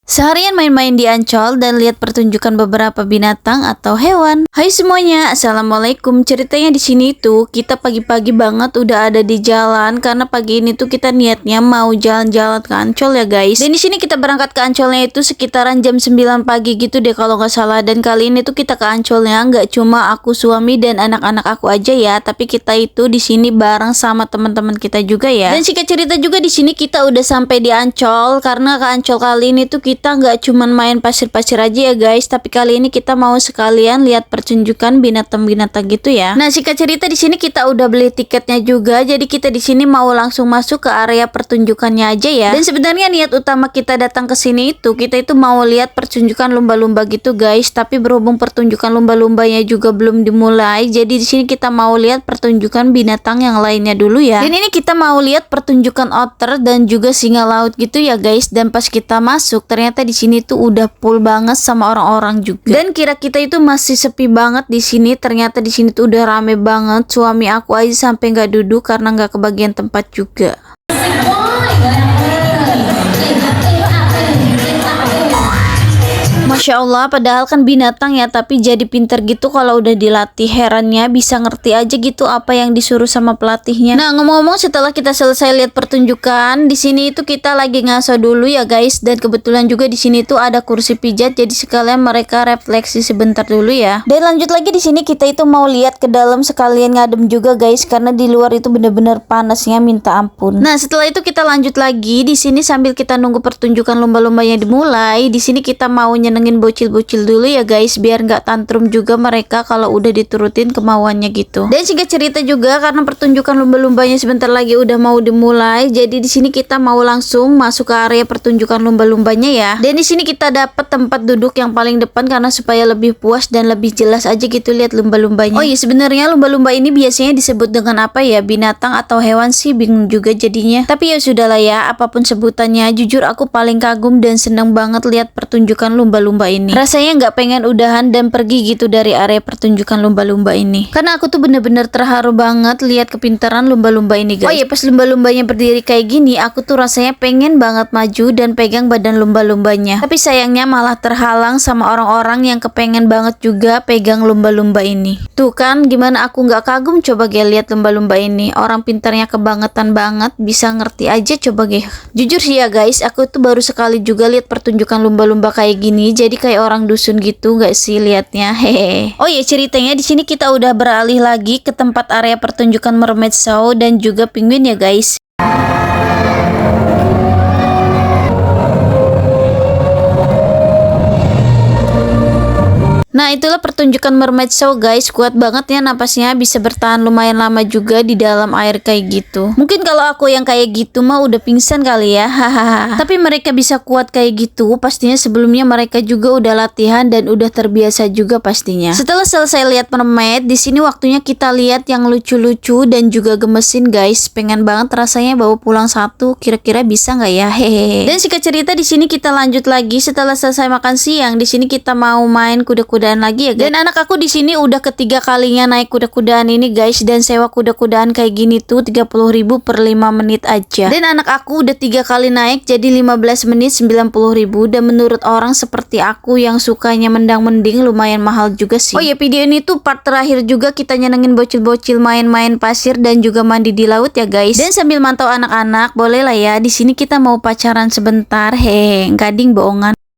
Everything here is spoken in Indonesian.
Seharian main-main di Ancol dan lihat pertunjukan beberapa binatang atau hewan. Hai semuanya, assalamualaikum. Ceritanya di sini tuh kita pagi-pagi banget udah ada di jalan karena pagi ini tuh kita niatnya mau jalan-jalan ke Ancol ya guys. Dan di sini kita berangkat ke Ancolnya itu sekitaran jam 9 pagi gitu deh kalau nggak salah. Dan kali ini tuh kita ke Ancolnya nggak cuma aku, suami dan anak-anak aku aja ya, tapi kita itu di sini bareng sama teman-teman kita juga ya. Dan singkat cerita juga di sini kita udah sampai di Ancol karena ke Ancol kali ini tuh kita nggak cuman main pasir-pasir aja ya guys, tapi kali ini kita mau sekalian lihat pertunjukan binatang-binatang gitu ya. Nah, singkat cerita di sini kita udah beli tiketnya juga, jadi kita di sini mau langsung masuk ke area pertunjukannya aja ya. Dan sebenarnya niat utama kita datang ke sini itu kita itu mau lihat pertunjukan lumba-lumba gitu guys, tapi berhubung pertunjukan lumba-lumbanya juga belum dimulai, jadi di sini kita mau lihat pertunjukan binatang yang lainnya dulu ya. Dan ini kita mau lihat pertunjukan otter dan juga singa laut gitu ya guys. Dan pas kita masuk ternyata di sini tuh udah full banget sama orang-orang juga. Dan kira kita itu masih sepi banget di sini. Ternyata di sini tuh udah rame banget. Suami aku aja sampai nggak duduk karena nggak kebagian tempat juga. Masya Allah, padahal kan binatang ya, tapi jadi pinter gitu kalau udah dilatih. Herannya bisa ngerti aja gitu apa yang disuruh sama pelatihnya. Nah, ngomong-ngomong setelah kita selesai lihat pertunjukan, di sini itu kita lagi ngaso dulu ya guys. Dan kebetulan juga di sini tuh ada kursi pijat, jadi sekalian mereka refleksi sebentar dulu ya. Dan lanjut lagi di sini kita itu mau lihat ke dalam sekalian ngadem juga guys, karena di luar itu bener-bener panasnya minta ampun. Nah, setelah itu kita lanjut lagi di sini sambil kita nunggu pertunjukan lumba-lumbanya dimulai. Di sini kita mau nyenengin bocil-bocil dulu ya guys, biar nggak tantrum juga mereka kalau udah diturutin kemauannya gitu. Dan singkat cerita juga karena pertunjukan lumba-lumbanya sebentar lagi udah mau dimulai, jadi di sini kita mau langsung masuk ke area pertunjukan lumba-lumbanya ya. Dan di sini kita dapat tempat duduk yang paling depan karena supaya lebih puas dan lebih jelas aja gitu lihat lumba-lumbanya. Oh iya, sebenarnya lumba-lumba ini biasanya disebut dengan apa ya, binatang atau hewan sih, bingung juga jadinya. Tapi ya sudahlah ya, apapun sebutannya, jujur aku paling kagum dan seneng banget lihat pertunjukan lumba-lumba ini. Rasanya nggak pengen udahan dan pergi gitu dari area pertunjukan lumba-lumba ini. Karena aku tuh bener-bener terharu banget lihat kepintaran lumba-lumba ini guys. Oh iya, pas lumba-lumbanya berdiri kayak gini, aku tuh rasanya pengen banget maju dan pegang badan lumba-lumbanya. Tapi sayangnya malah terhalang sama orang-orang yang kepengen banget juga pegang lumba-lumba ini. Tuh kan, gimana aku nggak kagum coba ge lihat lumba-lumba ini. Orang pintarnya kebangetan banget, bisa ngerti aja coba ge. Jujur sih ya guys, aku tuh baru sekali juga lihat pertunjukan lumba-lumba kayak gini. Jadi kayak orang dusun gitu nggak sih liatnya, hehe. Oh ya, ceritanya di sini kita udah beralih lagi ke tempat area pertunjukan mermaid show dan juga penguin ya guys. Nah, itulah pertunjukan mermaid show guys. Kuat banget ya napasnya, bisa bertahan lumayan lama juga di dalam air kayak gitu. Mungkin kalau aku yang kayak gitu mah udah pingsan kali ya, hahaha. Tapi mereka bisa kuat kayak gitu, pastinya sebelumnya mereka juga udah latihan dan udah terbiasa juga pastinya. Setelah selesai lihat mermaid, di sini waktunya kita lihat yang lucu-lucu dan juga gemesin guys. Pengen banget rasanya bawa pulang satu, kira-kira bisa nggak ya, hehehe. Dan singkat cerita di sini kita lanjut lagi setelah selesai makan siang. Di sini kita mau main kuda-kuda lagi ya guys. Dan anak aku di sini udah ketiga kalinya naik kuda-kudaan ini guys, dan sewa kuda-kudaan kayak gini tuh 30.000 per 5 menit aja. Dan anak aku udah 3 kali naik jadi 15 menit 90.000, dan menurut orang seperti aku yang sukanya mendang-mending lumayan mahal juga sih. Oh ya, video ini tuh part terakhir juga kita nyenengin bocil-bocil main-main pasir dan juga mandi di laut ya guys. Dan sambil mantau anak-anak, boleh lah ya di sini kita mau pacaran sebentar, hehe, gading bohongan.